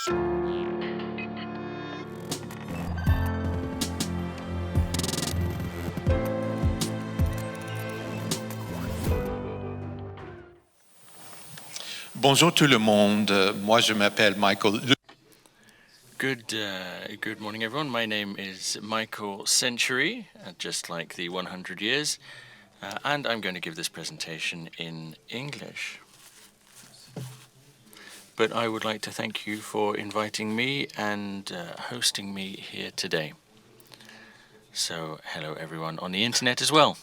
Bonjour tout le monde. Moi, je m'appelle Michael. Good morning, everyone. My name is Michael Century, just like the 100 years, and I'm going to give this presentation in English. But I would like to thank you for inviting me and hosting me here today. So, hello everyone on the internet as well.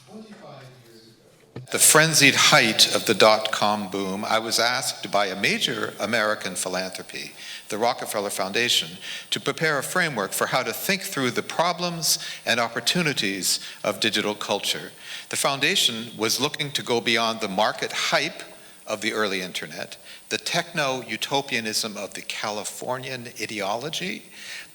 The frenzied height of the dot-com boom, I was asked by a major American philanthropy, the Rockefeller Foundation, to prepare a framework for how to think through the problems and opportunities of digital culture. The foundation was looking to go beyond the market hype of the early internet, the techno-utopianism of the Californian ideology,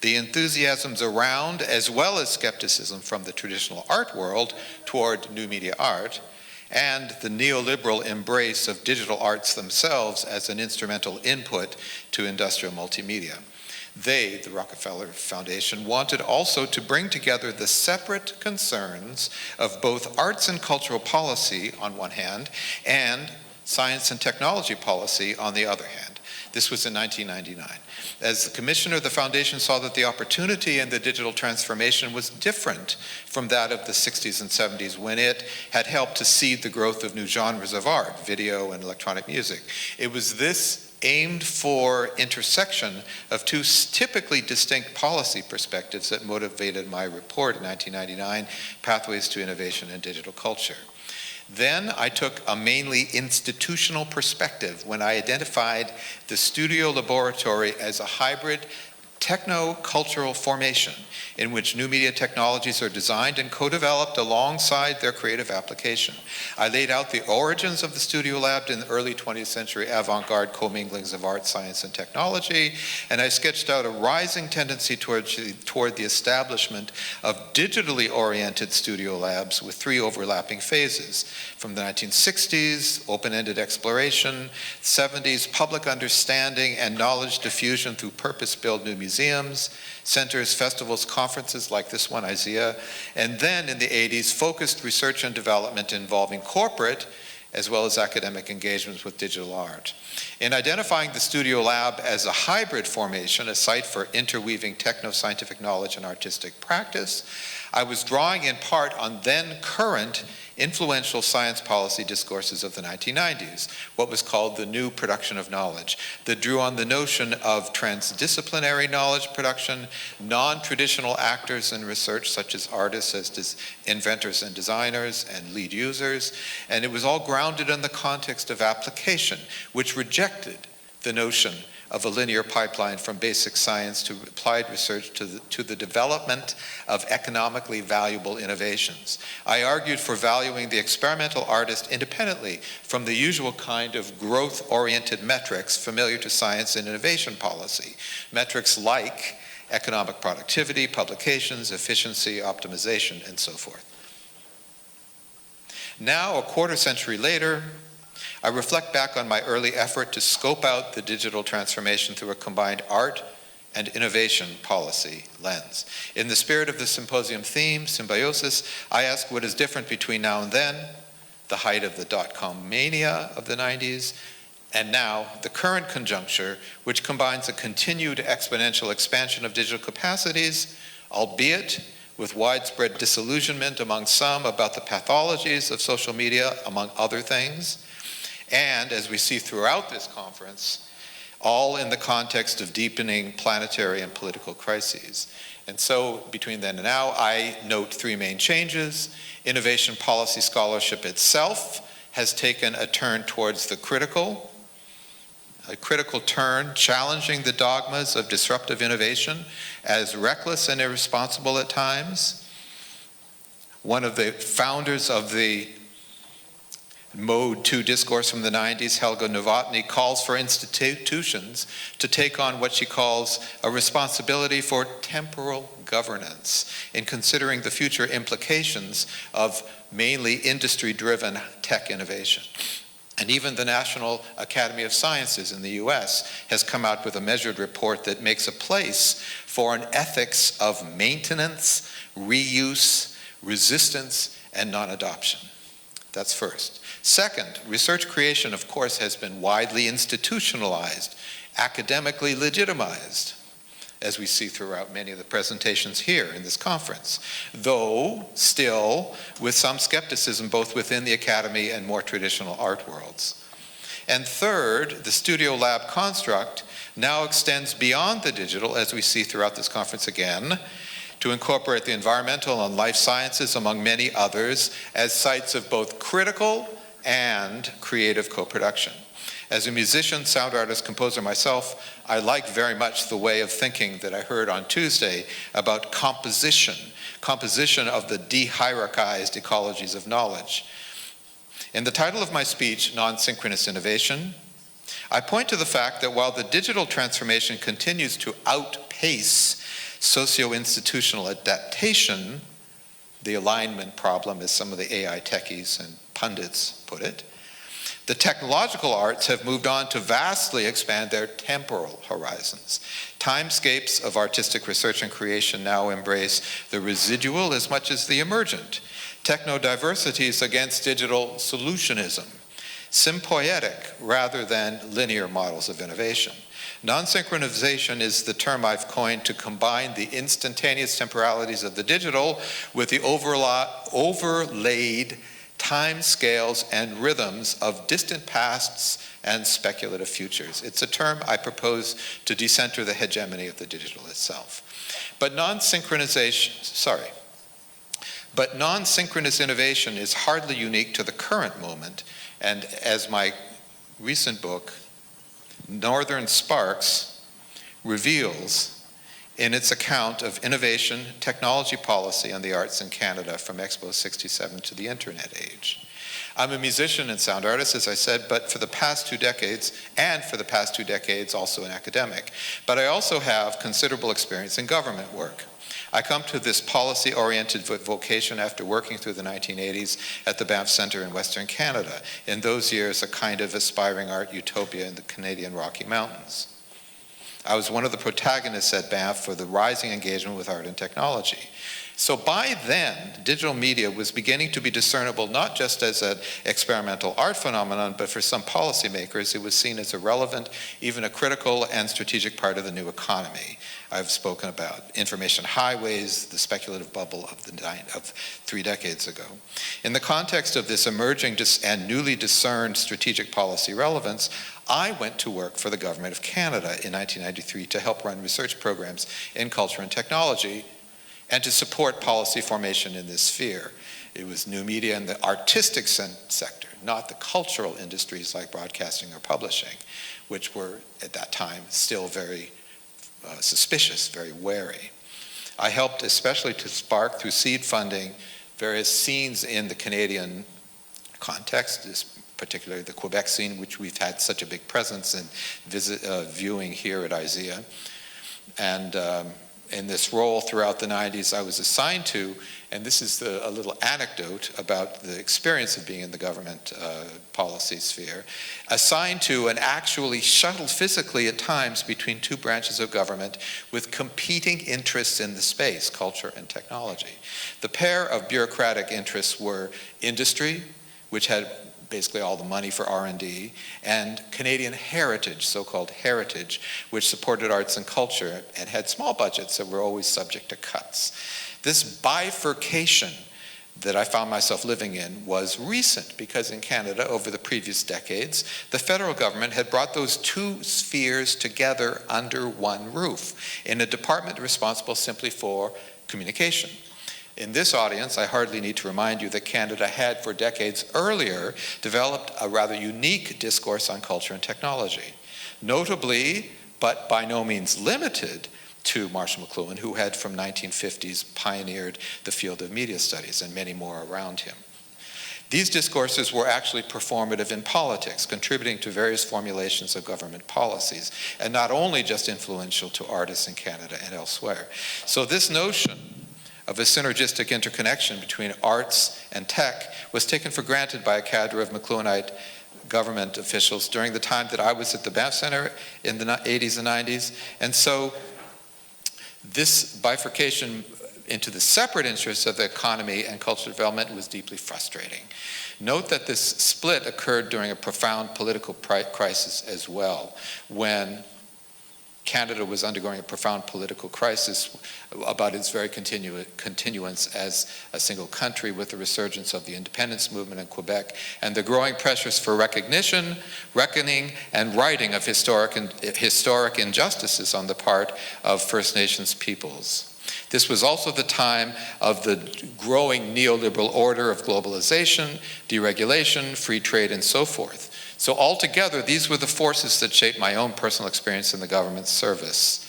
the enthusiasms around, as well as skepticism from the traditional art world toward new media art, and the neoliberal embrace of digital arts themselves as an instrumental input to industrial multimedia. They, the Rockefeller Foundation, wanted also to bring together the separate concerns of both arts and cultural policy on one hand, and science and technology policy on the other hand. This was in 1999. As the commissioner, the foundation saw that the opportunity in the digital transformation was different from that of the 60s and 70s, when it had helped to seed the growth of new genres of art, video and electronic music. It was this aimed for intersection of two typically distinct policy perspectives that motivated my report in 1999, Pathways to Innovation in Digital Culture. Then I took a mainly institutional perspective when I identified the studio laboratory as a hybrid techno-cultural formation in which new media technologies are designed and co-developed alongside their creative application. I laid out the origins of the Studio Lab in the early 20th century avant-garde comminglings of art, science, and technology, and I sketched out a rising tendency toward the establishment of digitally oriented studio labs with three overlapping phases. From the 1960s, open-ended exploration, 70s, public understanding and knowledge diffusion through purpose-built new museums, centers, festivals, conferences like this one, IZEA, and then in the 80s, focused research and development involving corporate as well as academic engagements with digital art. In identifying the Studio Lab as a hybrid formation, a site for interweaving techno-scientific knowledge and artistic practice, I was drawing in part on then current influential science policy discourses of the 1990s, what was called the new production of knowledge, that drew on the notion of transdisciplinary knowledge production, non-traditional actors in research such as artists, as inventors and designers, and lead users, and it was all grounded in the context of application, which rejected the notion of a linear pipeline from basic science to applied research to the development of economically valuable innovations. I argued for valuing the experimental artist independently from the usual kind of growth-oriented metrics familiar to science and innovation policy, metrics like economic productivity, publications, efficiency, optimization, and so forth. Now, a quarter century later, I reflect back on my early effort to scope out the digital transformation through a combined art and innovation policy lens. In the spirit of the symposium theme, symbiosis, I ask what is different between now and then, the height of the dot-com mania of the 90s, and now the current conjuncture, which combines a continued exponential expansion of digital capacities, albeit with widespread disillusionment among some about the pathologies of social media, among other things, and, as we see throughout this conference, all in the context of deepening planetary and political crises. And so, between then and now, I note three main changes. Innovation policy scholarship itself has taken a turn towards the critical, a critical turn, challenging the dogmas of disruptive innovation as reckless and irresponsible at times. One of the founders of the Mode 2 discourse from the 90s, Helga Novotny, calls for institutions to take on what she calls a responsibility for temporal governance in considering the future implications of mainly industry-driven tech innovation. And even the National Academy of Sciences in the US has come out with a measured report that makes a place for an ethics of maintenance, reuse, resistance, and non-adoption. That's first. Second, research creation, of course, has been widely institutionalized, academically legitimized, as we see throughout many of the presentations here in this conference, though still with some skepticism both within the academy and more traditional art worlds. And third, the studio lab construct now extends beyond the digital, as we see throughout this conference again, to incorporate the environmental and life sciences, among many others, as sites of both critical and creative co-production. As a musician, sound artist, composer myself, I like very much the way of thinking that I heard on Tuesday about composition of the de-hierarchized ecologies of knowledge. In the title of my speech, Nonsynchronous Innovation, I point to the fact that while the digital transformation continues to outpace socio-institutional adaptation, the alignment problem, as some of the AI techies and pundits put it, the technological arts have moved on to vastly expand their temporal horizons. Timescapes of artistic research and creation now embrace the residual as much as the emergent. Techno-diversities against digital solutionism. Sympoietic rather than linear models of innovation. Non-synchronization is the term I've coined to combine the instantaneous temporalities of the digital with the overlaid time scales and rhythms of distant pasts and speculative futures. It's a term I propose to decenter the hegemony of the digital itself. But non-synchronous innovation is hardly unique to the current moment, and as my recent book, Northern Sparks, reveals in its account of innovation, technology policy, and the arts in Canada from Expo 67 to the internet age. I'm a musician and sound artist, as I said, but for the past 2 decades, also an academic. But I also have considerable experience in government work. I come to this policy-oriented vocation after working through the 1980s at the Banff Centre in Western Canada. In those years, a kind of aspiring art utopia in the Canadian Rocky Mountains. I was one of the protagonists at Banff for the rising engagement with art and technology. So by then, digital media was beginning to be discernible not just as an experimental art phenomenon, but for some policymakers, it was seen as a relevant, even a critical and strategic part of the new economy. I've spoken about information highways, the speculative bubble of 3 decades ago. In the context of this emerging and newly discerned strategic policy relevance, I went to work for the Government of Canada in 1993 to help run research programs in culture and technology and to support policy formation in this sphere. It was new media in the artistic sector, not the cultural industries like broadcasting or publishing, which were at that time still very suspicious, very wary. I helped especially to spark through seed funding various scenes in the Canadian context, particularly the Quebec scene, which we've had such a big presence in viewing here at IZEA. And in this role throughout the 90s, I was assigned to, and this is a little anecdote about the experience of being in the government policy sphere, assigned to and actually shuttled physically at times between 2 branches of government with competing interests in the space, culture and technology. The pair of bureaucratic interests were industry, which had basically all the money for R&D, and Canadian heritage, so-called heritage, which supported arts and culture and had small budgets that were always subject to cuts. This bifurcation that I found myself living in was recent because in Canada, over the previous decades, the federal government had brought those 2 spheres together under one roof in a department responsible simply for communication. In this audience, I hardly need to remind you that Canada had, for decades earlier, developed a rather unique discourse on culture and technology. Notably, but by no means limited, to Marshall McLuhan, who had from 1950s pioneered the field of media studies and many more around him. These discourses were actually performative in politics, contributing to various formulations of government policies, and not only just influential to artists in Canada and elsewhere. So this notion of a synergistic interconnection between arts and tech was taken for granted by a cadre of McLuhanite government officials during the time that I was at the Banff Center in the 80s and 90s. And so this bifurcation into the separate interests of the economy and cultural development was deeply frustrating. Note that this split occurred during a profound political crisis as well, when Canada was undergoing a profound political crisis about its very continuance as a single country, with the resurgence of the independence movement in Quebec and the growing pressures for recognition, reckoning, and righting of historic injustices on the part of First Nations peoples. This was also the time of the growing neoliberal order of globalization, deregulation, free trade, and so forth. So altogether, these were the forces that shaped my own personal experience in the government service,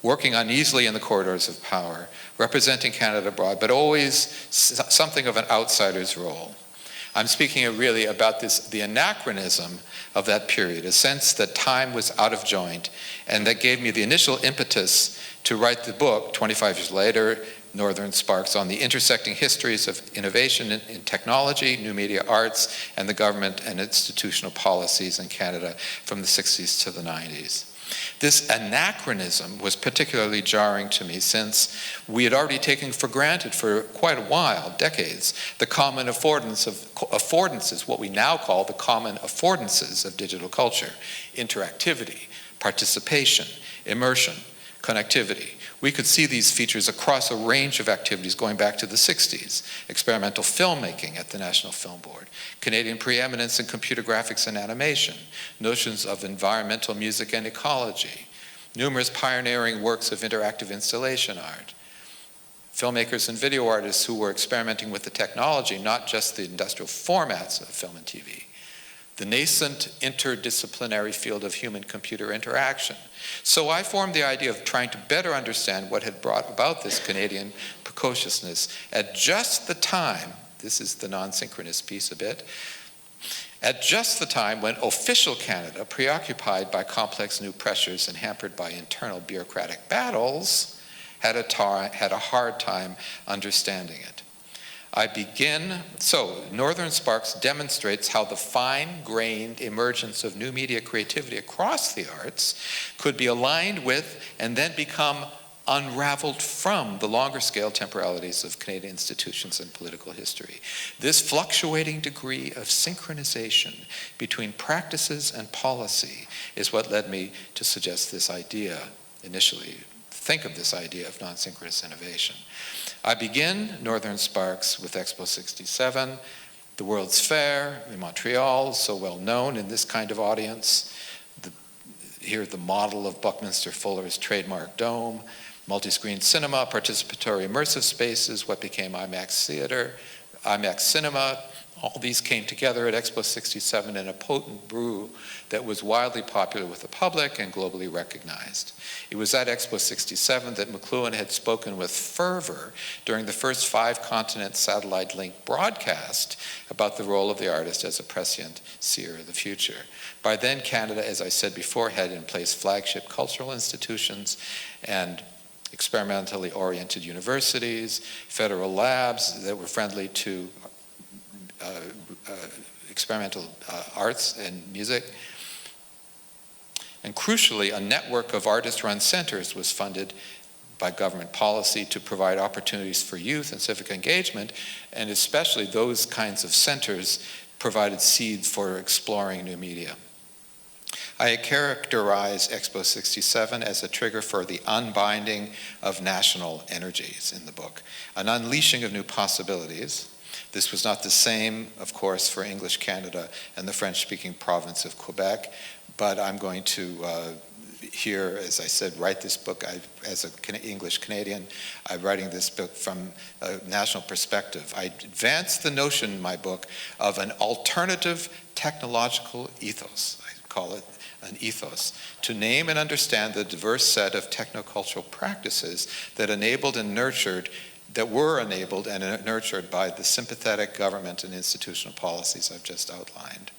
working uneasily in the corridors of power, representing Canada abroad, but always something of an outsider's role. I'm speaking really about the anachronism of that period, a sense that time was out of joint, and that gave me the initial impetus to write the book, 25 years later, Northern Sparks, on the intersecting histories of innovation in technology, new media arts, and the government and institutional policies in Canada from the 60s to the 90s. This anachronism was particularly jarring to me, since we had already taken for granted for quite a while, decades, the common affordances, what we now call the common affordances of digital culture: interactivity, participation, immersion, connectivity. We could see these features across a range of activities going back to the 60s. Experimental filmmaking at the National Film Board, Canadian preeminence in computer graphics and animation, notions of environmental music and ecology, numerous pioneering works of interactive installation art, filmmakers and video artists who were experimenting with the technology, not just the industrial formats of film and TV, the nascent interdisciplinary field of human-computer interaction. So I formed the idea of trying to better understand what had brought about this Canadian precociousness at just the time, this is the non-synchronous piece a bit, at just the time when official Canada, preoccupied by complex new pressures and hampered by internal bureaucratic battles, had a hard time understanding it. Northern Sparks demonstrates how the fine-grained emergence of new media creativity across the arts could be aligned with and then become unraveled from the longer-scale temporalities of Canadian institutions and political history. This fluctuating degree of synchronization between practices and policy is what led me to suggest this idea initially, think of this idea of non-synchronous innovation. I begin Northern Sparks with Expo 67, the World's Fair in Montreal, so well known in this kind of audience. Here the model of Buckminster Fuller's trademark dome, multi-screen cinema, participatory immersive spaces, what became IMAX Theater, IMAX Cinema. All these came together at Expo 67 in a potent brew that was wildly popular with the public and globally recognized. It was at Expo 67 that McLuhan had spoken with fervor during the first 5-continent satellite link broadcast about the role of the artist as a prescient seer of the future. By then, Canada, as I said before, had in place flagship cultural institutions and experimentally oriented universities, federal labs that were friendly to experimental arts and music. And crucially, a network of artist-run centers was funded by government policy to provide opportunities for youth and civic engagement, and especially those kinds of centers provided seeds for exploring new media. I characterize Expo 67 as a trigger for the unbinding of national energies in the book, an unleashing of new possibilities. This was not the same, of course, for English Canada and the French-speaking province of Quebec, but I'm going to here, as I said, write this book. As an English Canadian, I'm writing this book from a national perspective. I advance the notion in my book of an alternative technological ethos. I call it an ethos, to name and understand the diverse set of technocultural practices that were enabled and nurtured by the sympathetic government and institutional policies I've just outlined.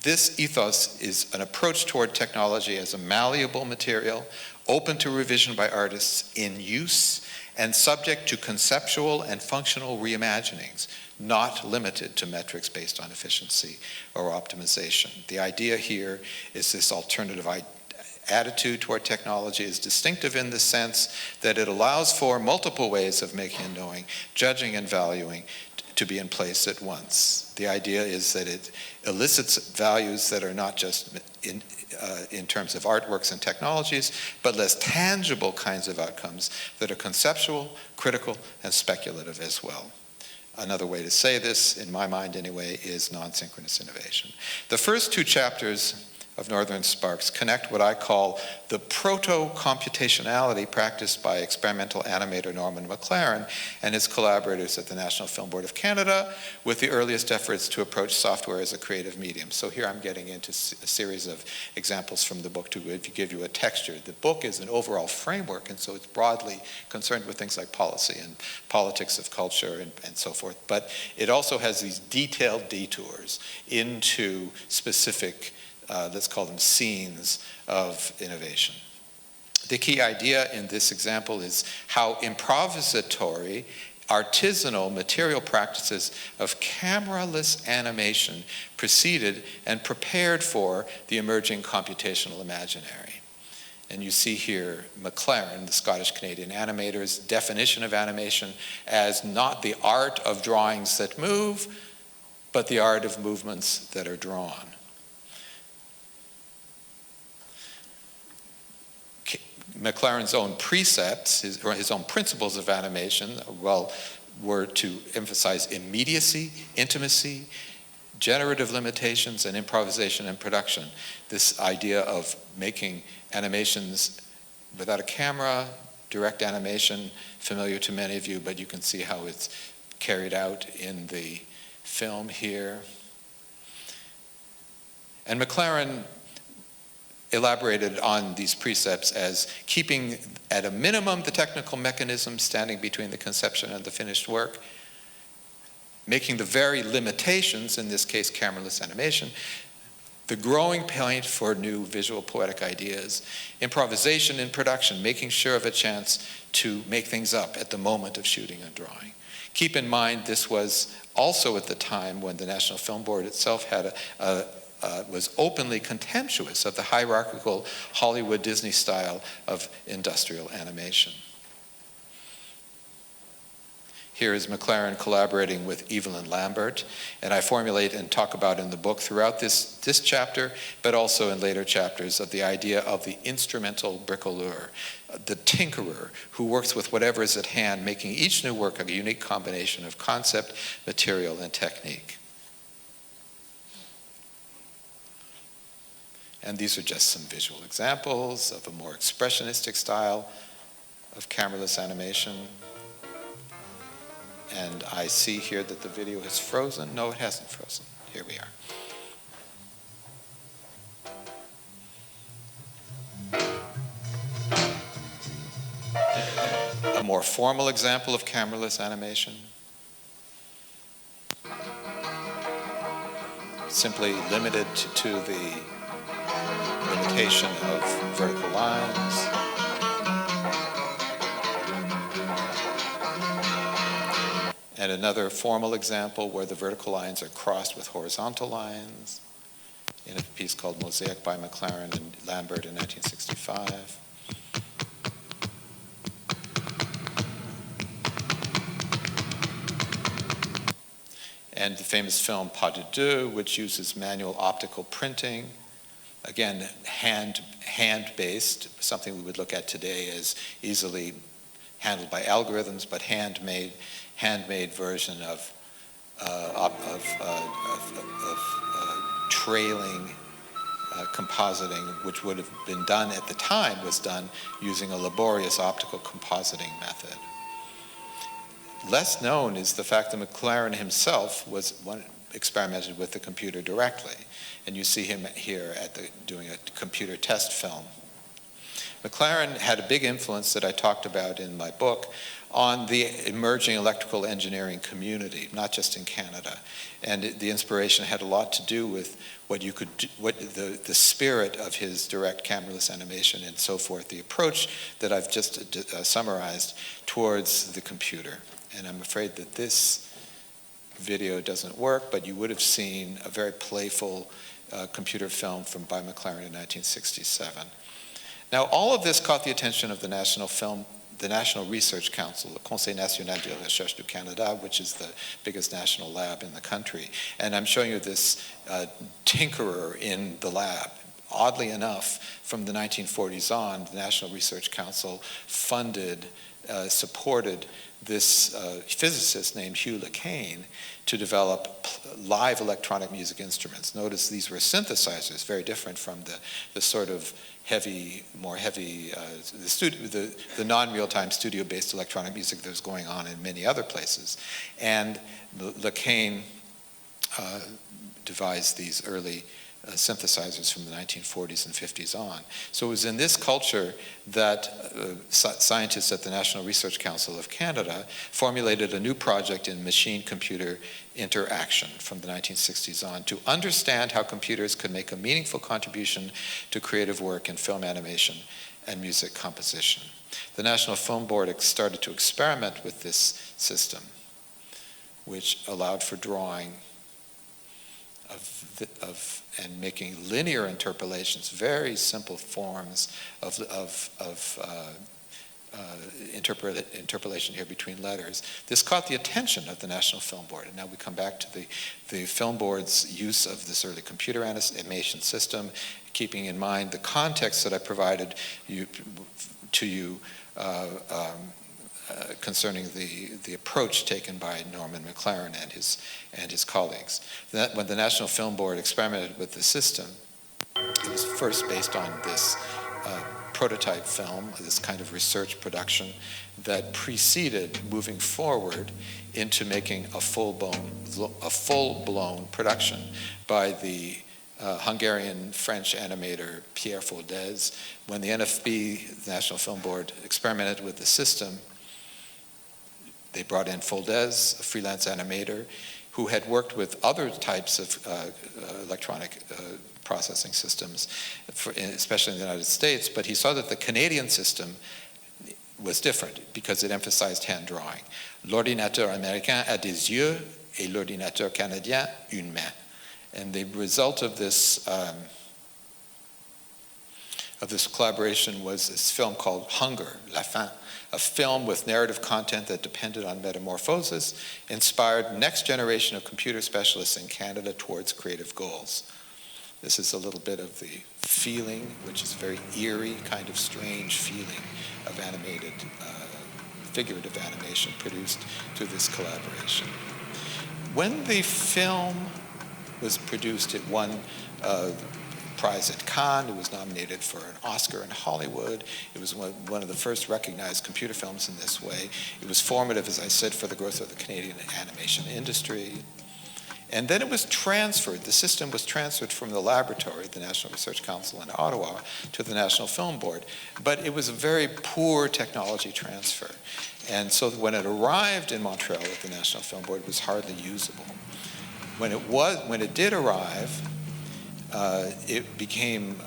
This ethos is an approach toward technology as a malleable material, open to revision by artists in use, and subject to conceptual and functional reimaginings. not limited to metrics based on efficiency or optimization. The idea here is this alternative attitude toward technology is distinctive in the sense that it allows for multiple ways of making and knowing, judging and valuing to be in place at once. The idea is that it elicits values that are not just in terms of artworks and technologies, but less tangible kinds of outcomes that are conceptual, critical, and speculative as well. Another way to say this, in my mind anyway, is non-synchronous innovation. The first two chapters of Northern Sparks connect what I call the proto-computationality practiced by experimental animator Norman McLuhan and his collaborators at the National Film Board of Canada with the earliest efforts to approach software as a creative medium. So here I'm getting into a series of examples from the book to give you a texture. The book is an overall framework, and so it's broadly concerned with things like policy and politics of culture and so forth. But it also has these detailed detours into specific let's call them scenes of innovation. The key idea in this example is how improvisatory, artisanal material practices of camera-less animation preceded and prepared for the emerging computational imaginary. And you see here McLuhan, the Scottish-Canadian animator's definition of animation as not the art of drawings that move, but the art of movements that are drawn. McLuhan's own precepts, his own principles of animation, were to emphasize immediacy, intimacy, generative limitations, and improvisation and production. This idea of making animations without a camera, direct animation, familiar to many of you, but you can see how it's carried out in the film here. And McLuhan elaborated on these precepts as keeping at a minimum the technical mechanism standing between the conception and the finished work, making the very limitations, in this case cameraless animation, the growing point for new visual poetic ideas, improvisation in production, making sure of a chance to make things up at the moment of shooting and drawing. Keep in mind this was also at the time when the National Film Board itself had was openly contemptuous of the hierarchical Hollywood Disney style of industrial animation. Here is McLuhan collaborating with Evelyn Lambert, and I formulate and talk about in the book throughout this chapter, but also in later chapters, of the idea of the instrumental bricoleur, the tinkerer who works with whatever is at hand, making each new work a unique combination of concept, material, and technique. And these are just some visual examples of a more expressionistic style of cameraless animation. And I see here that the video has frozen. No, it hasn't frozen. Here we are. A more formal example of cameraless animation. Simply limited to the limitation of vertical lines. And another formal example where the vertical lines are crossed with horizontal lines in a piece called Mosaic by McLuhan and Lambert in 1965. And the famous film Pas de Deux, which uses manual optical printing, again, hand-based, something we would look at today as easily handled by algorithms, but handmade version of trailing compositing, which would have been done at the time, was done using a laborious optical compositing method. Less known is the fact that McLuhan himself experimented with the computer directly. And you see him here doing a computer test film. McLuhan had a big influence that I talked about in my book on the emerging electrical engineering community, not just in Canada. And the inspiration had a lot to do with the spirit of his direct cameraless animation and so forth, the approach that I've just summarized towards the computer. And I'm afraid that this video doesn't work, but you would have seen a very playful computer film by McLuhan in 1967. Now, all of this caught the attention of the National Research Council, the Conseil National de Recherche du Canada, which is the biggest national lab in the country. And I'm showing you this tinkerer in the lab. Oddly enough, from the 1940s on, the National Research Council supported this physicist named Hugh Lacane to develop live electronic music instruments. Notice these were synthesizers, very different from the sort of more heavy, the non-real-time studio-based electronic music that was going on in many other places. And Lacane devised these early synthesizers from the 1940s and 50s on. So it was in this culture that scientists at the National Research Council of Canada formulated a new project in machine-computer interaction from the 1960s on to understand how computers could make a meaningful contribution to creative work in film animation and music composition. The National Film Board started to experiment with this system, which allowed for drawing and making linear interpolations, very simple forms of interpolation here between letters. This caught the attention of the National Film Board, and now we come back to the Film Board's use of this early computer animation system, keeping in mind the context that I provided to you concerning the approach taken by Norman McLaren and his colleagues. When the National Film Board experimented with the system, it was first based on this prototype film, this kind of research production that preceded moving forward into making a full-blown production by the Hungarian-French animator Pierre Faudez. When the NFB, the National Film Board, experimented with the system, they brought in Faudez, a freelance animator, who had worked with other types of electronic processing systems, especially in the United States, but he saw that the Canadian system was different because it emphasized hand drawing. L'ordinateur américain a des yeux et l'ordinateur canadien une main. And the result of this collaboration was this film called Hunger, La Faim, a film with narrative content that depended on metamorphosis, inspired next generation of computer specialists in Canada towards creative goals. This is a little bit of the feeling, which is a very eerie, kind of strange feeling of animated, figurative animation produced through this collaboration. When the film was produced, it won prize at Cannes. It was nominated for an Oscar in Hollywood. It was one of the first recognized computer films in this way. It was formative, as I said, for the growth of the Canadian animation industry. And then it was transferred, the system was transferred from the laboratory, the National Research Council in Ottawa, to the National Film Board. But it was a very poor technology transfer. And so when it arrived in Montreal at the National Film Board, it was hardly usable. When it did arrive, it became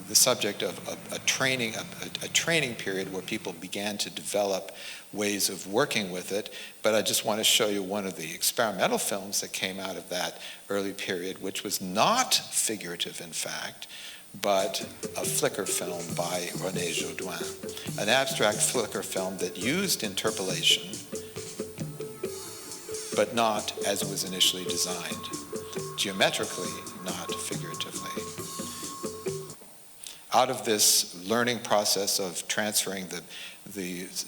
the subject of a training period where people began to develop ways of working with it. But I just want to show you one of the experimental films that came out of that early period, which was not figurative, in fact, but a flicker film by René Jaudoin, an abstract flicker film that used interpolation, but not as it was initially designed, geometrically, not figuratively. Out of this learning process of transferring the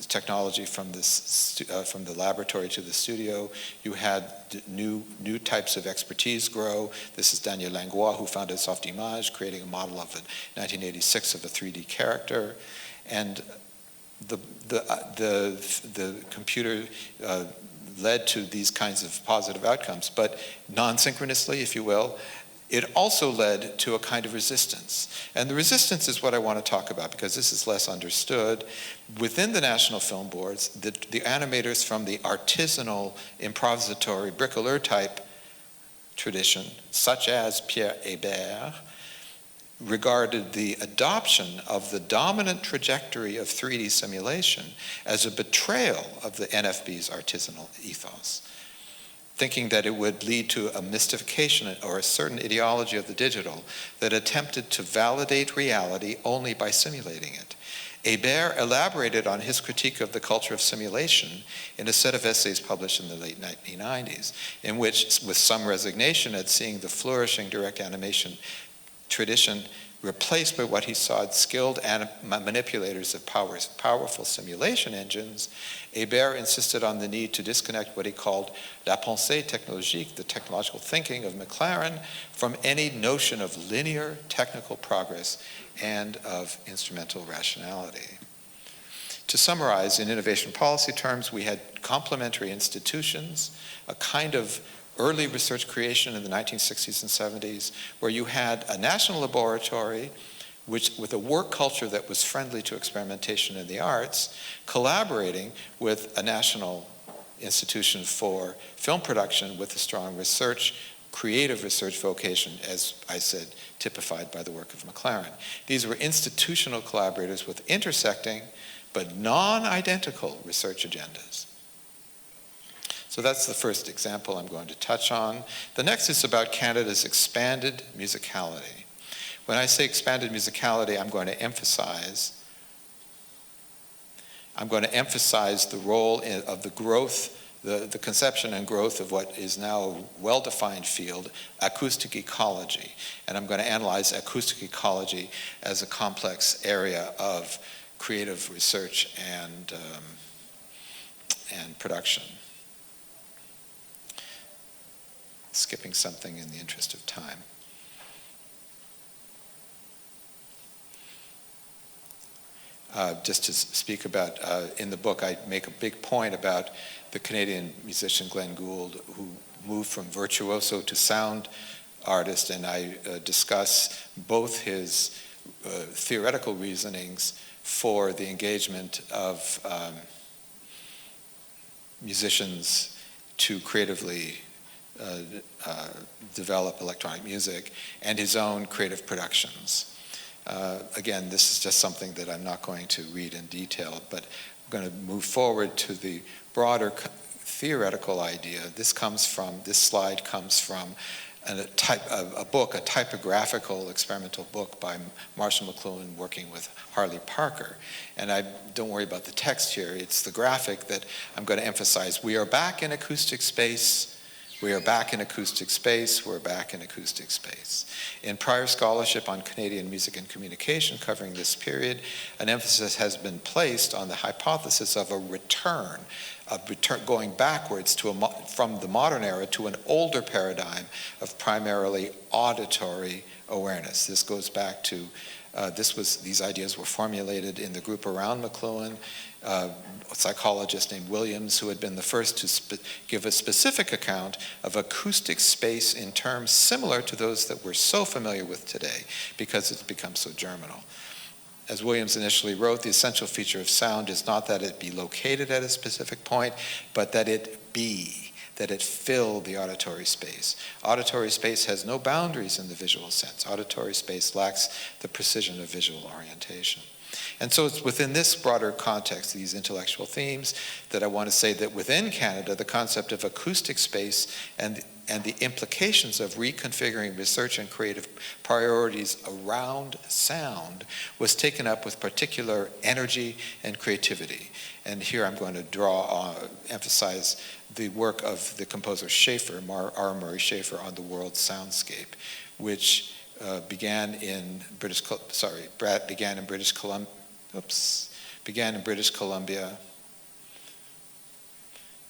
technology from the laboratory to the studio, you had new types of expertise grow. This is Daniel Langlois, who founded Softimage, creating a model of 1986 of a 3D character, and the computer led to these kinds of positive outcomes, but non-synchronously, if you will. It also led to a kind of resistance. And the resistance is what I want to talk about because this is less understood. Within the National Film Boards, the animators from the artisanal, improvisatory, bricoleur type tradition, such as Pierre Hébert, regarded the adoption of the dominant trajectory of 3D simulation as a betrayal of the NFB's artisanal ethos. thinking that it would lead to a mystification or a certain ideology of the digital that attempted to validate reality only by simulating it. Hébert elaborated on his critique of the culture of simulation in a set of essays published in the late 1990s, in which, with some resignation at seeing the flourishing direct animation tradition replaced by what he saw as skilled manipulators of powerful simulation engines, Hébert insisted on the need to disconnect what he called la pensée technologique, the technological thinking of McLuhan, from any notion of linear technical progress and of instrumental rationality. To summarize, in innovation policy terms, we had complementary institutions, a kind of early research creation in the 1960s and 70s, where you had a national laboratory with a work culture that was friendly to experimentation in the arts, collaborating with a national institution for film production with a strong research, creative research vocation, as I said, typified by the work of McLuhan. These were institutional collaborators with intersecting but non-identical research agendas. So that's the first example I'm going to touch on. The next is about Canada's expanded musicality. When I say expanded musicality, I'm going to emphasize the role of the growth, the conception and growth of what is now a well-defined field, acoustic ecology. And I'm going to analyze acoustic ecology as a complex area of creative research and production. Skipping something in the interest of time. Just to speak about, in the book, I make a big point about the Canadian musician Glenn Gould, who moved from virtuoso to sound artist, and I discuss both his theoretical reasonings for the engagement of musicians to creatively develop electronic music, and his own creative productions. Again, this is just something that I'm not going to read in detail, but I'm going to move forward to the broader theoretical idea. This slide comes from a book, a typographical experimental book by Marshall McLuhan working with Harley Parker. And don't worry about the text here, it's the graphic that I'm going to emphasize. We are back in acoustic space. We are back in acoustic space, we're back in acoustic space. In prior scholarship on Canadian music and communication covering this period, an emphasis has been placed on the hypothesis of a return going backwards from the modern era to an older paradigm of primarily auditory awareness. This goes back to, these ideas were formulated in the group around McLuhan, a psychologist named Williams, who had been the first to give a specific account of acoustic space in terms similar to those that we're so familiar with today, because it's become so germinal. As Williams initially wrote, the essential feature of sound is not that it be located at a specific point, but that it fill the auditory space. Auditory space has no boundaries in the visual sense. Auditory space lacks the precision of visual orientation. And so it's within this broader context, these intellectual themes, that I want to say that within Canada, the concept of acoustic space and the implications of reconfiguring research and creative priorities around sound was taken up with particular energy and creativity. And here I'm going to emphasize the work of the composer Schaeffer, R. Murray Schaeffer, on the world soundscape, which began in British Columbia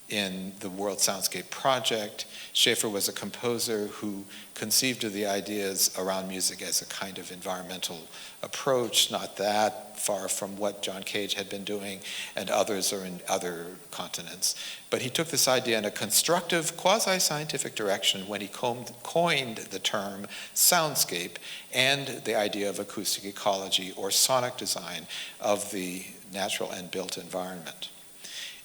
in the World Soundscape Project. Schaeffer was a composer who conceived of the ideas around music as a kind of environmental approach, not that far from what John Cage had been doing, and others are in other continents. But he took this idea in a constructive, quasi-scientific direction when he coined the term soundscape and the idea of acoustic ecology or sonic design of the natural and built environment.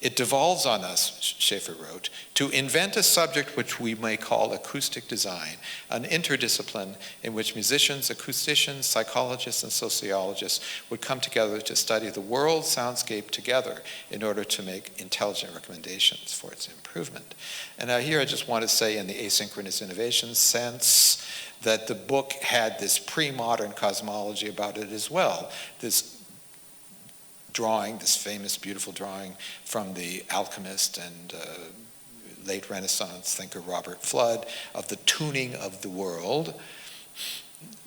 It devolves on us, Schaeffer wrote, to invent a subject which we may call acoustic design, an interdiscipline in which musicians, acousticians, psychologists, and sociologists would come together to study the world soundscape together in order to make intelligent recommendations for its improvement. And now here I just want to say, in the asynchronous innovation sense, that the book had this pre-modern cosmology about it as well. This drawing, this famous, beautiful drawing from the alchemist and late Renaissance thinker Robert Fludd of the tuning of the world,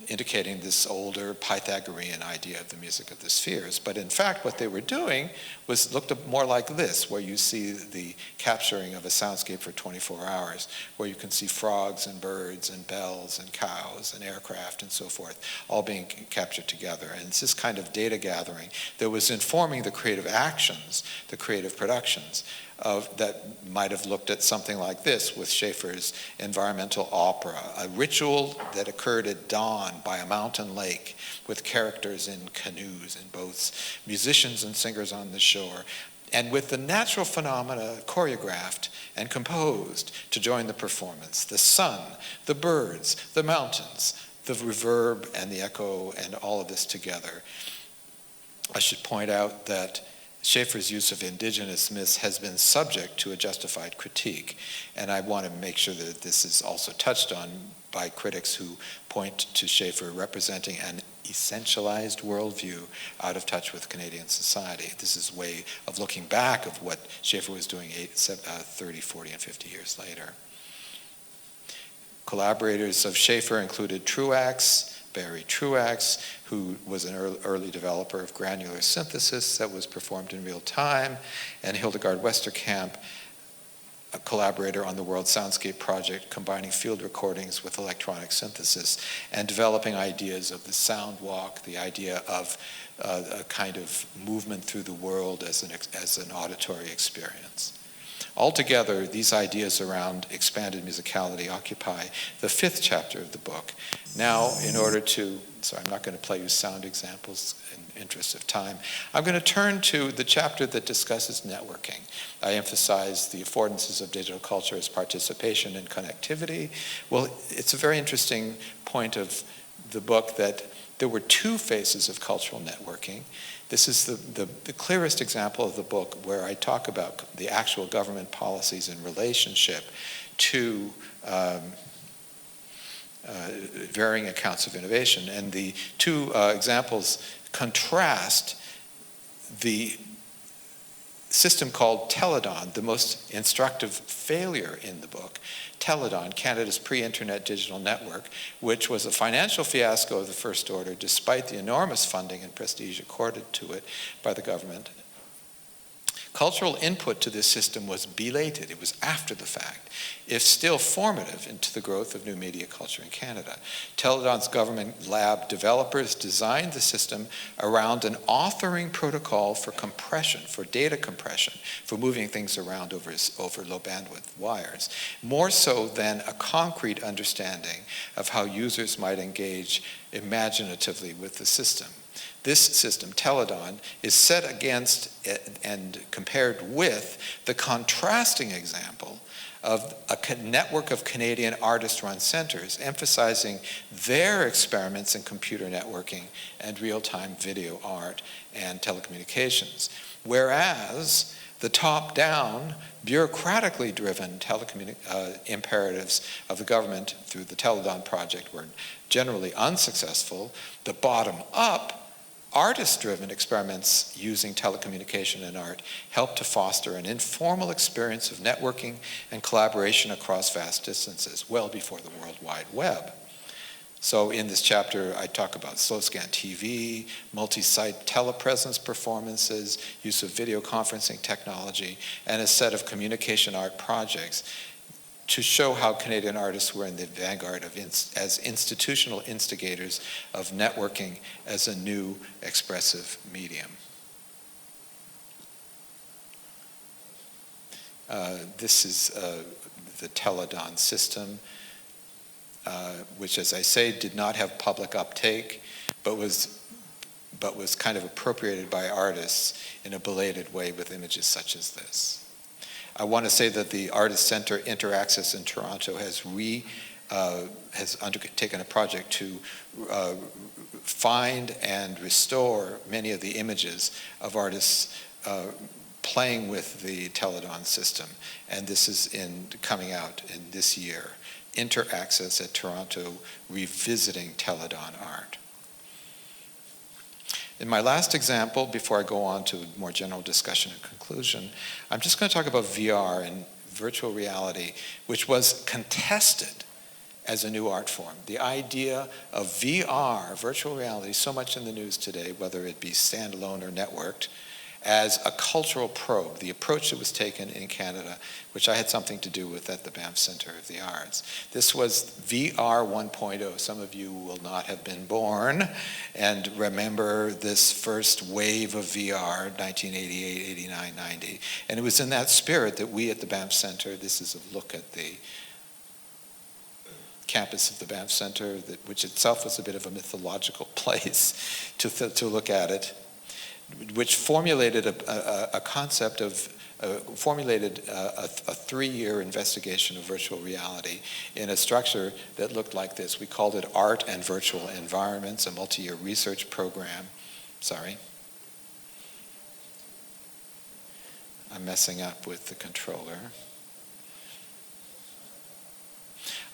indicating this older Pythagorean idea of the music of the spheres. But in fact, what they were doing looked more like this, where you see the capturing of a soundscape for 24 hours, where you can see frogs and birds and bells and cows and aircraft and so forth, all being captured together. And it's this kind of data gathering that was informing the creative actions, the creative productions, that might have looked at something like this with Schaeffer's environmental opera, a ritual that occurred at dawn by a mountain lake with characters in canoes and boats, musicians and singers on the shore, and with the natural phenomena choreographed and composed to join the performance: the sun, the birds, the mountains, the reverb and the echo, and all of this together. I should point out that Schaeffer's use of indigenous myths has been subject to a justified critique, and I want to make sure that this is also touched on by critics who point to Schaeffer representing an essentialized worldview out of touch with Canadian society. This is a way of looking back of what Schaeffer was doing 30, 40, and 50 years later. Collaborators of Schaeffer included Truax, Barry Truax, who was an early developer of granular synthesis that was performed in real time, and Hildegard Westerkamp, a collaborator on the World Soundscape Project, combining field recordings with electronic synthesis and developing ideas of the sound walk, the idea of a kind of movement through the world as an auditory experience. Altogether, these ideas around expanded musicality occupy the 5th chapter of the book. Now, in order to, I'm not going to play you sound examples in interest of time. I'm going to turn to the chapter that discusses networking. I emphasize the affordances of digital culture as participation and connectivity. Well, it's a very interesting point of the book that there were 2 phases of cultural networking. This is the clearest example of the book where I talk about the actual government policies in relationship to varying accounts of innovation. And the 2 examples contrast the system called Teledon, the most instructive failure in the book. Teledon, Canada's pre-internet digital network, which was a financial fiasco of the first order despite the enormous funding and prestige accorded to it by the government. Cultural input to this system was belated. It was after the fact, if still formative into the growth of new media culture in Canada. Teledon's government lab developers designed the system around an authoring protocol for compression, for data compression, for moving things around over low bandwidth wires, more so than a concrete understanding of how users might engage imaginatively with the system. This system, Teledon, is set against and compared with the contrasting example of a network of Canadian artist-run centers, emphasizing their experiments in computer networking and real-time video art and telecommunications. Whereas the top-down, bureaucratically driven imperatives of the government through the Teledon project were generally unsuccessful, the bottom-up artist-driven experiments using telecommunication and art help to foster an informal experience of networking and collaboration across vast distances, well before the World Wide Web. So in this chapter, I talk about slow-scan TV, multi-site telepresence performances, use of video conferencing technology, and a set of communication art projects to show how Canadian artists were in the vanguard of as institutional instigators of networking as a new expressive medium. This is the Teledon system, which, as I say, did not have public uptake, but was but was kind of appropriated by artists in a belated way with images such as this. I want to say that the Artist Center Interaxis in Toronto has undertaken a project to find and restore many of the images of artists playing with the Teledon system. And this is coming out in this year. Interaxis at Toronto, revisiting Teledon art. In my last example, before I go on to a more general discussion and conclusion, I'm just going to talk about VR and virtual reality, which was contested as a new art form. The idea of VR, virtual reality, so much in the news today, whether it be standalone or networked, as a cultural probe, the approach that was taken in Canada, which I had something to do with at the Banff Centre of the Arts. This was VR 1.0. Some of you will not have been born and remember this first wave of VR, 1988, 89, 90. And it was in that spirit that we at the Banff Centre, this is a look at the campus of the Banff Centre, which itself was a bit of a mythological place to look at it, which formulated a concept of, formulated a 3-year investigation of virtual reality in a structure that looked like this. We called it Art and Virtual Environments, a multi-year research program. Sorry. I'm messing up with the controller.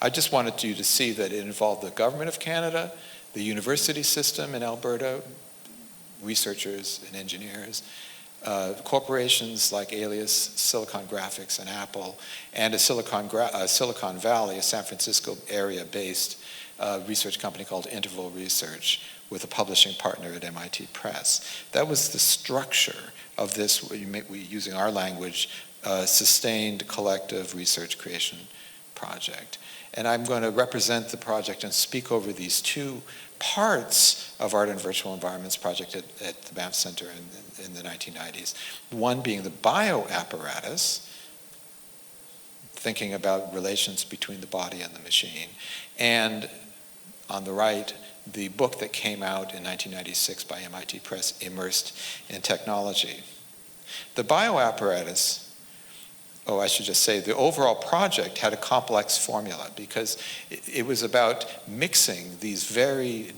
I just wanted you to see that it involved the Government of Canada, the university system in Alberta, researchers and engineers, corporations like Alias, Silicon Graphics, and Apple, and a Silicon Valley, a San Francisco area-based research company called Interval Research, with a publishing partner at MIT Press. That was the structure of this, using our language, sustained collective research creation project. And I'm going to represent the project and speak over these two parts of Art and Virtual Environments project at the Banff Centre in the 1990s. One being the bioapparatus, thinking about relations between the body and the machine, and on the right, the book that came out in 1996 by MIT Press, Immersed in Technology. The bioapparatus, I should just say, the overall project had a complex formula because it was about mixing these very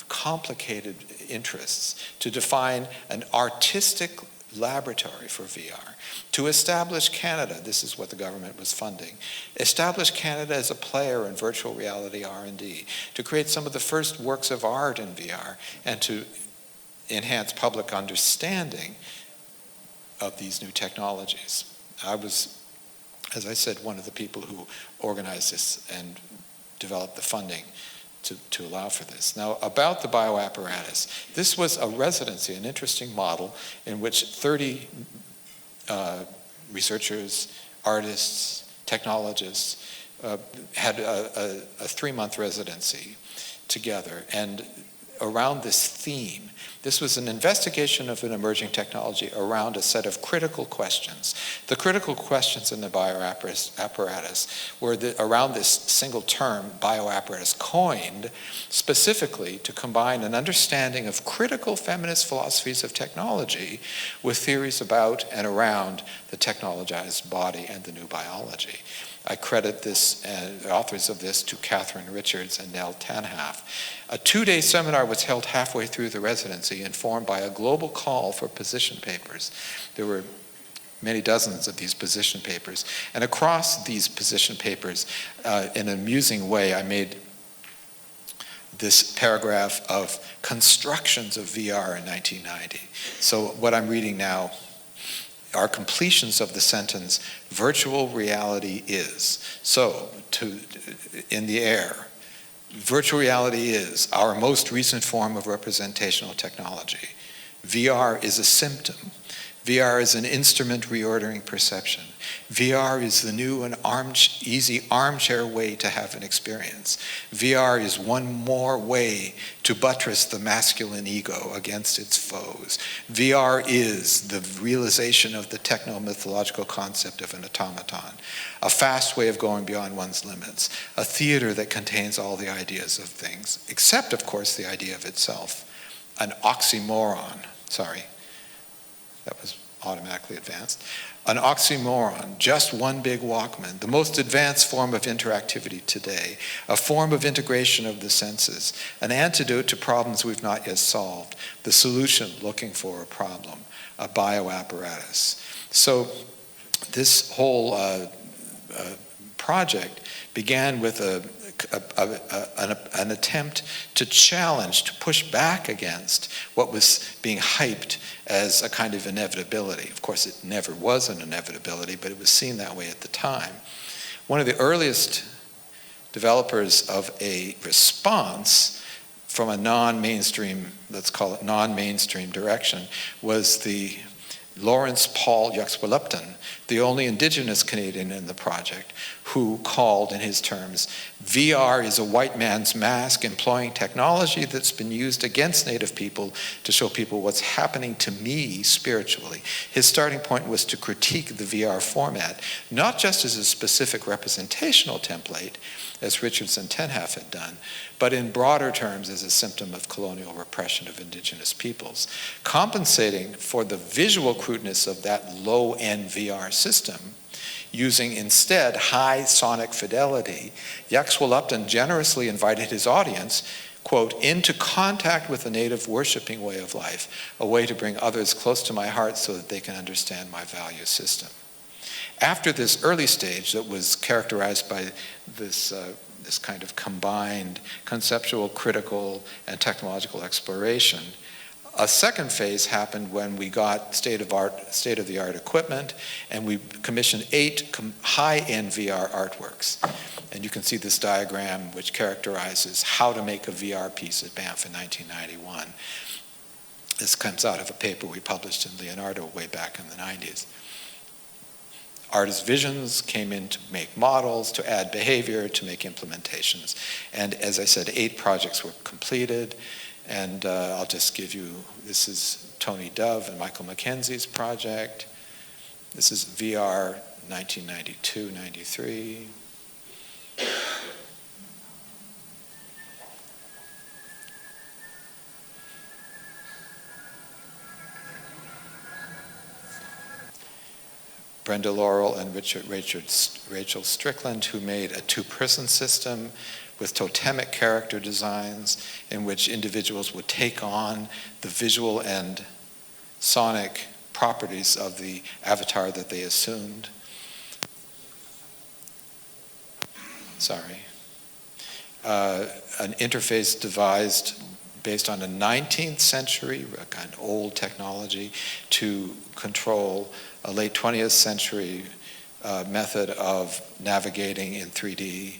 complicated interests to define an artistic laboratory for VR, to establish Canada, this is what the government was funding, establish Canada as a player in virtual reality R&D, to create some of the first works of art in VR, and to enhance public understanding of these new technologies. I was, as I said, one of the people who organized this and developed the funding to allow for this. Now, about the bioapparatus, this was a residency, an interesting model in which 30 researchers, artists, technologists had a 3-month residency together. And around this theme, this was an investigation of an emerging technology around a set of critical questions. The critical questions in the bioapparatus were around this single term, bioapparatus, coined specifically to combine an understanding of critical feminist philosophies of technology with theories about and around the technologized body and the new biology. I credit this, the authors of this, to Catherine Richards and Nell Tanhaff. A 2-day seminar was held halfway through the residency, informed by a global call for position papers. There were many dozens of these position papers. And across these position papers, in an amusing way, I made this paragraph of constructions of VR in 1990. So what I'm reading now are completions of the sentence, virtual reality is. So, in the air, virtual reality is our most recent form of representational technology. VR is a symptom. VR is an instrument reordering perception. VR is the new and easy armchair way to have an experience. VR is one more way to buttress the masculine ego against its foes. VR is the realization of the techno-mythological concept of an automaton, a fast way of going beyond one's limits, a theater that contains all the ideas of things, except, of course, the idea of itself. an oxymoron. Sorry, that was automatically advanced. An oxymoron, just one big Walkman, the most advanced form of interactivity today, a form of integration of the senses, an antidote to problems we've not yet solved, the solution looking for a problem, a bioapparatus. So this whole project began with an attempt to challenge, to push back against what was being hyped as a kind of inevitability. Of course, it never was an inevitability, but it was seen that way at the time. One of the earliest developers of a response from a non-mainstream, let's call it non-mainstream direction, was the Lawrence Paul Yaxwellupton, the only indigenous Canadian in the project, who called, in his terms, VR is a white man's mask employing technology that's been used against Native people to show people what's happening to me spiritually. His starting point was to critique the VR format, not just as a specific representational template, as Richards and Tenhaff had done, but in broader terms as a symptom of colonial repression of indigenous peoples. Compensating for the visual crudeness of that low-end VR system, using instead high sonic fidelity, Yaxwellupton generously invited his audience, quote, into contact with the native worshiping way of life, a way to bring others close to my heart so that they can understand my value system. After this early stage that was characterized by this kind of combined conceptual, critical, and technological exploration, a second phase happened when we got state-of-the-art equipment, and we commissioned 8 high-end VR artworks. And you can see this diagram which characterizes how to make a VR piece at Banff in 1991. This comes out of a paper we published in Leonardo way back in the 90s. Artists' visions came in to make models, to add behavior, to make implementations. And as I said, 8 projects were completed. And I'll just give you, this is Tony Dove and Michael Mackenzie's project. This is VR 1992-93. Brenda Laurel and Rachel Strickland, who made a 2-person system with totemic character designs in which individuals would take on the visual and sonic properties of the avatar that they assumed. Sorry. An interface devised based on a 19th century, kind of old technology, to control a late 20th century method of navigating in 3D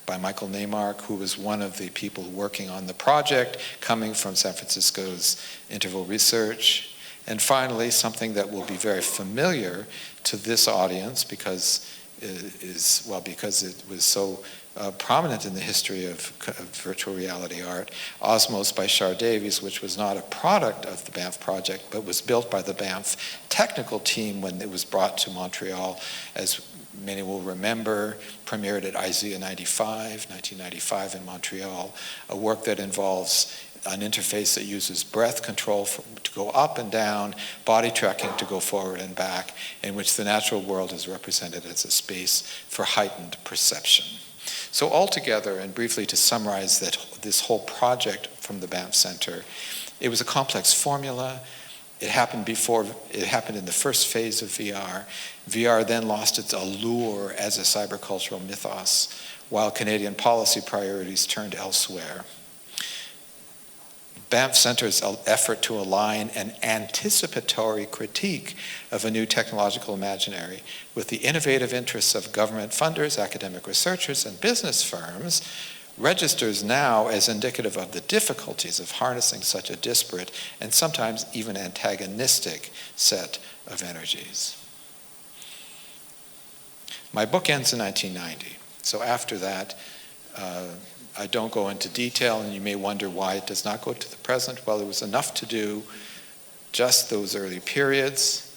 by Michael Neymark, who was one of the people working on the project, coming from San Francisco's interval research. And finally, something that will be very familiar to this audience because it was so prominent in the history of virtual reality art, Osmos by Shar Davies, which was not a product of the Banff project, but was built by the Banff technical team when it was brought to Montreal. As many will remember, premiered at IZEA 1995 in Montreal, a work that involves an interface that uses breath control to go up and down, body tracking to go forward and back, in which the natural world is represented as a space for heightened perception. So altogether, and briefly to summarize this whole project from the Banff Center, it was a complex formula. It happened in the first phase of VR. VR then lost its allure as a cybercultural mythos, while Canadian policy priorities turned elsewhere. Banff Center's effort to align an anticipatory critique of a new technological imaginary with the innovative interests of government funders, academic researchers, and business firms registers now as indicative of the difficulties of harnessing such a disparate and sometimes even antagonistic set of energies. My book ends in 1990, so after that, I don't go into detail, and you may wonder why it does not go to the present. Well, there was enough to do just those early periods.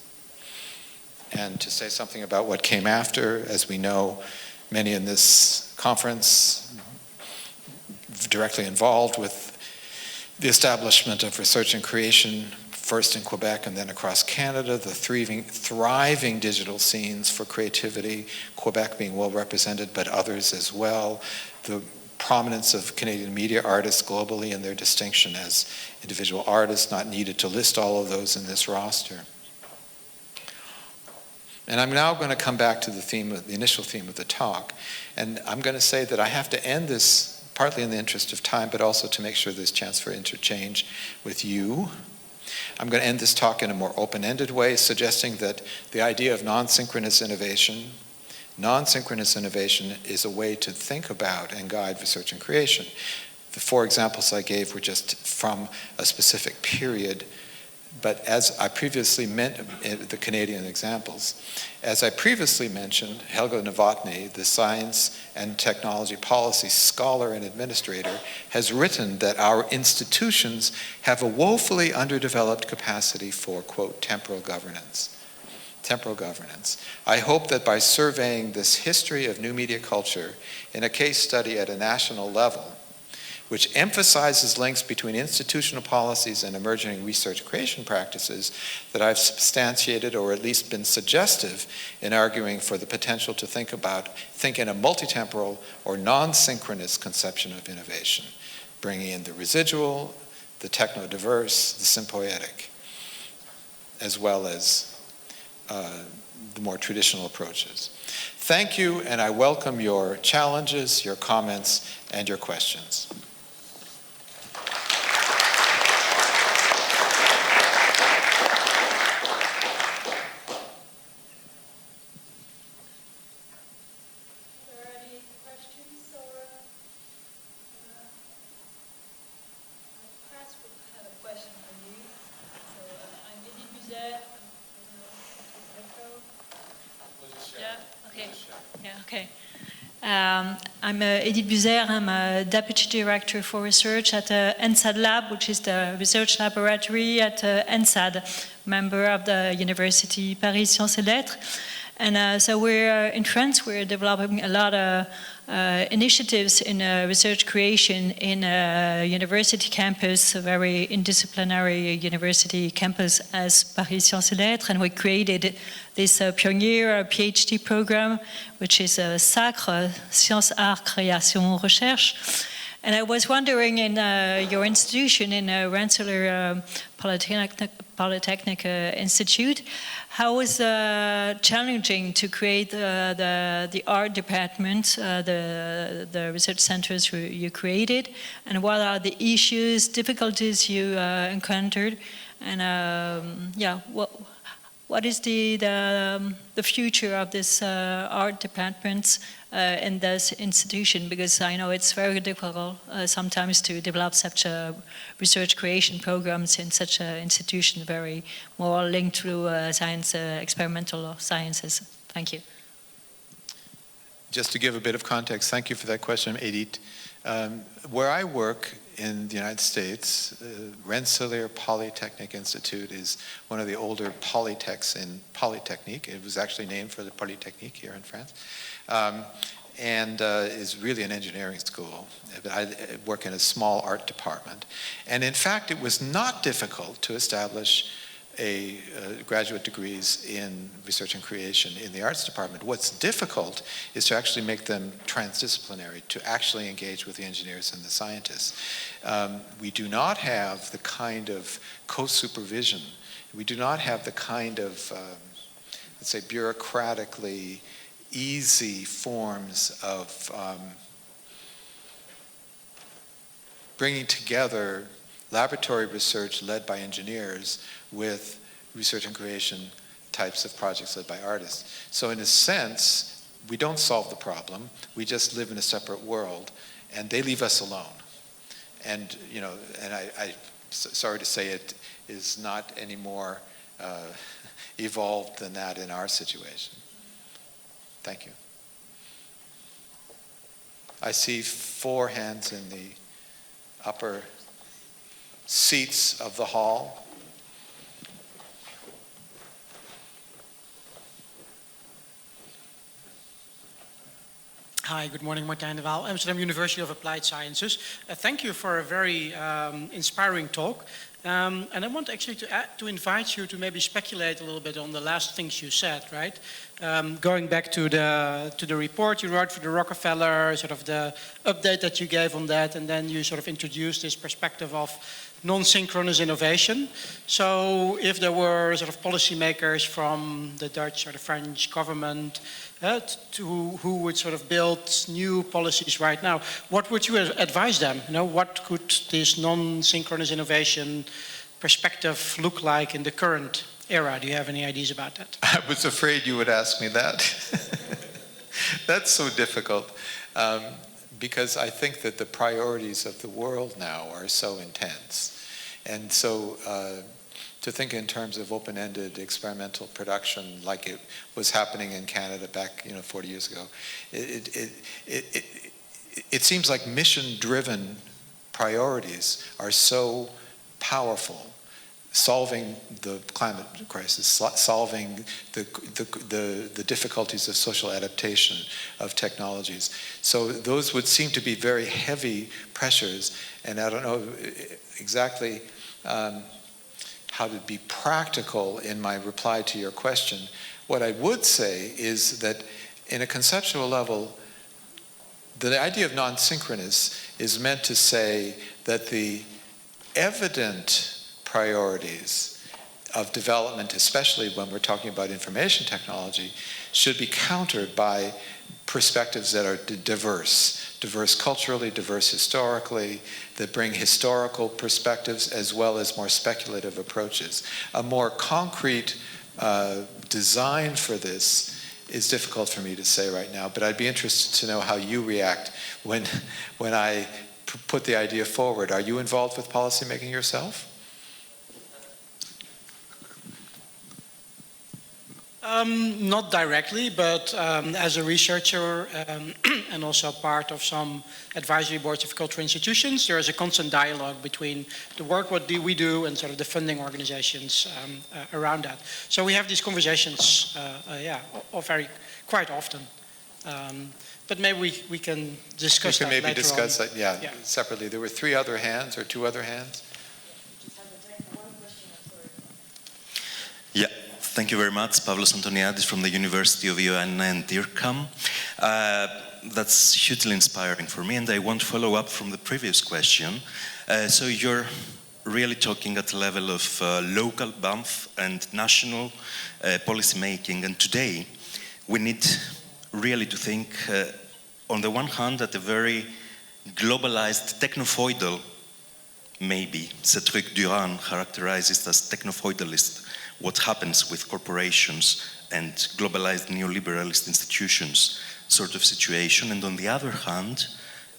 And to say something about what came after, as we know, many in this conference directly involved with the establishment of research and creation, first in Quebec and then across Canada, the thriving digital scenes for creativity, Quebec being well represented, but others as well, the prominence of Canadian media artists globally and their distinction as individual artists, not needed to list all of those in this roster. And I'm now going to come back to the initial theme of the talk, and I'm going to say that I have to end this partly in the interest of time, but also to make sure there's chance for interchange with you. I'm going to end this talk in a more open-ended way, suggesting that the idea of non-synchronous innovation is a way to think about and guide research and creation. The 4 examples I gave were just from a specific period, but as I previously the Canadian examples, as I previously mentioned, Helga Novotny, the science and technology policy scholar and administrator, has written that our institutions have a woefully underdeveloped capacity for, quote, temporal governance. Temporal governance. I hope that by surveying this history of new media culture in a case study at a national level, which emphasizes links between institutional policies and emerging research creation practices, that I've substantiated or at least been suggestive in arguing for the potential to think in a multitemporal or non-synchronous conception of innovation, bringing in the residual, the techno-diverse, the sympoietic, as well as the more traditional approaches. Thank you, and I welcome your challenges, your comments, and your questions. I'm Edith Buzer. I'm a Deputy Director for Research at ENSAD Lab, which is the research laboratory at ENSAD, member of the University Paris Sciences et Lettres. And so we're in France, we're developing a lot of initiatives in research creation in a university campus, a very interdisciplinary university campus as Paris Sciences et Lettres, and we created this pioneer PhD program, which is SACRE, Sciences, Arts, Création, Recherche. And I was wondering, in your institution, in Rensselaer Polytechnic Institute, how was challenging to create the art department, the research centers you created, and what are the issues, difficulties you encountered, and what is the future of this art department in this institution? Because I know it's very difficult sometimes to develop such research creation programs in such an institution, very more linked to science, experimental sciences. Thank you. Just to give a bit of context, thank you for that question, Edith. Where I work in the United States, Rensselaer Polytechnic Institute is one of the older polytechs in Polytechnic. It was actually named for the Polytechnic here in France, and is really an engineering school. I work in a small art department. And in fact, it was not difficult to establish graduate degrees in research and creation in the arts department. What's difficult is to actually make them transdisciplinary, to actually engage with the engineers and the scientists. We do not have the kind of co-supervision. We do not have the kind of, let's say, bureaucratically easy forms of bringing together laboratory research led by engineers with research and creation types of projects led by artists. So in a sense, we don't solve the problem. We just live in a separate world, and they leave us alone. And I sorry to say, it is not any more evolved than that in our situation. Thank you. I see 4 hands in the upper seats of the hall. Hi, good morning, Martijn de Waal, Amsterdam University of Applied Sciences. Thank you for a very inspiring talk. And I want actually to invite you to maybe speculate a little bit on the last things you said, right? Going back to the report you wrote for the Rockefeller, sort of the update that you gave on that, and then you sort of introduced this perspective of non-synchronous innovation. So if there were sort of policymakers from the Dutch or the French government who would sort of build new policies right now, what would you advise them? You know, what could this non-synchronous innovation perspective look like in the current era? Do you have any ideas about that? I was afraid you would ask me that. That's so difficult. Because I think that the priorities of the world now are so intense. And so to think in terms of open-ended experimental production like it was happening in Canada back 40 years ago, it seems like mission-driven priorities are so powerful. Solving the climate crisis, solving the difficulties of social adaptation of technologies. So those would seem to be very heavy pressures, and I don't know exactly how to be practical in my reply to your question. What I would say is that in a conceptual level, the idea of non-synchronous is meant to say that the evident priorities of development, especially when we're talking about information technology, should be countered by perspectives that are diverse culturally, diverse historically, that bring historical perspectives as well as more speculative approaches. A more concrete design for this is difficult for me to say right now, but I'd be interested to know how you react when I put the idea forward. Are you involved with policymaking yourself? Not directly, but as a researcher and also part of some advisory boards of cultural institutions, there is a constant dialogue between the work what we do and sort of the funding organizations around that. So we have these conversations, quite often. But maybe we can discuss that later on. We can maybe discuss that, separately. There were 3 other hands or 2 other hands. Yeah. Thank you very much. Pavlos Antoniadis from the University of Ioannina and IRCAM. That's hugely inspiring for me, and I want to follow up from the previous question. So you're really talking at the level of local BAMF and national policy making, and today we need really to think on the one hand at a very globalized techno-feudal, maybe Cedric Durand characterizes as techno-feudalist, what happens with corporations and globalized neoliberalist institutions sort of situation. And on the other hand,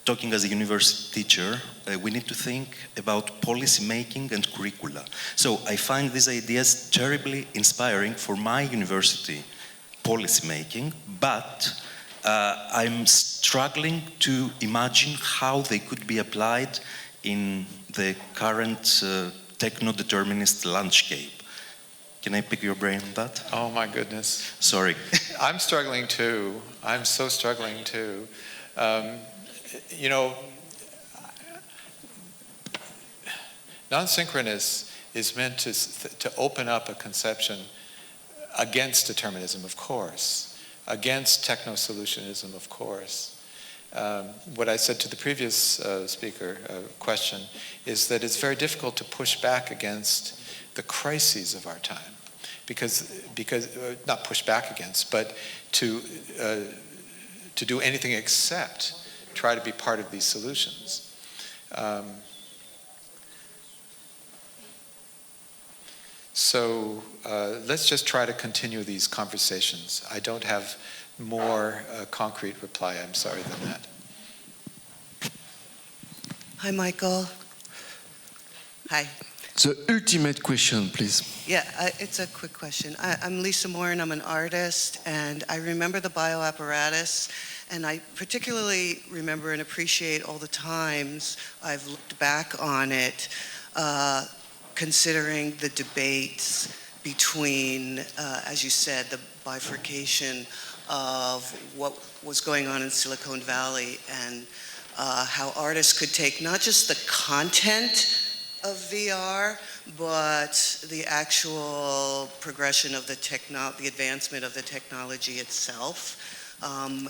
talking as a university teacher, we need to think about policy making and curricula. So I find these ideas terribly inspiring for my university policy making, but I'm struggling to imagine how they could be applied in the current techno-determinist landscape. Can I pick your brain on that? Oh my goodness. Sorry. I'm struggling too. I'm so struggling too. Non-synchronous is meant to open up a conception against determinism, of course, against techno-solutionism, of course. What I said to the previous speaker question is that it's very difficult to push back against the crises of our time. Because not push back against, but to do anything except try to be part of these solutions. So let's just try to continue these conversations. I don't have more concrete reply, I'm sorry, than that. Hi, Michael. Hi. The ultimate question, please. Yeah, it's a quick question. I'm Lisa Moore, and I'm an artist, and I remember the bioapparatus, and I particularly remember and appreciate all the times I've looked back on it, considering the debates between, as you said, the bifurcation of what was going on in Silicon Valley and how artists could take not just the content of VR, but the actual progression of the advancement of the technology itself.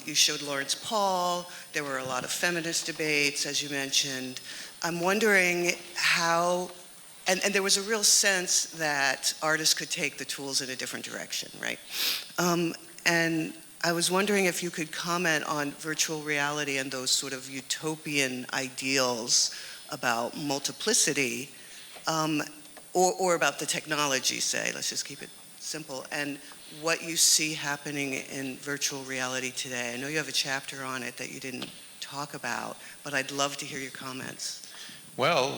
You showed Lawrence Paul. There were a lot of feminist debates, as you mentioned. I'm wondering how, and there was a real sense that artists could take the tools in a different direction, right? And I was wondering if you could comment on virtual reality and those sort of utopian ideals about multiplicity, or about the technology, say, let's just keep it simple, and what you see happening in virtual reality today. I know you have a chapter on it that you didn't talk about, but I'd love to hear your comments. Well,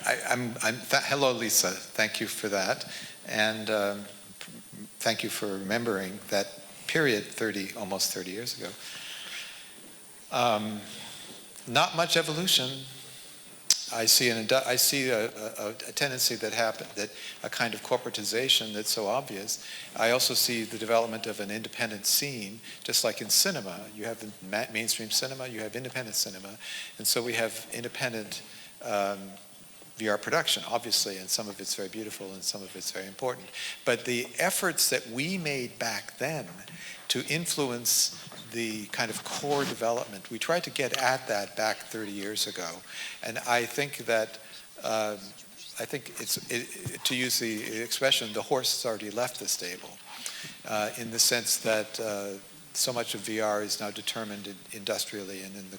hello, Lisa. Thank you for that. And thank you for remembering that period almost 30 years ago. Not much evolution. I see a tendency that a kind of corporatization that's so obvious. I also see the development of an independent scene, just like in cinema. You have the mainstream cinema, you have independent cinema, and so we have independent VR production, obviously, and some of it's very beautiful and some of it's very important. But the efforts that we made back then to influence the kind of core development, we tried to get at that back 30 years ago. And I think that, to use the expression, the horse has already left the stable, in the sense that so much of VR is now determined industrially and in the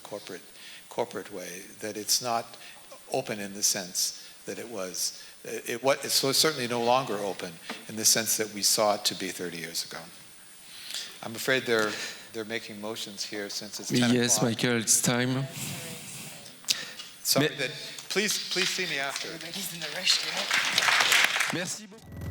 corporate way, that it's not open in the sense that it was. It's certainly no longer open in the sense that we saw it to be 30 years ago. I'm afraid they're making motions here since it's 10 o'clock. Yes, Michael, it's time. Sorry that. Please see me after. Merci beaucoup.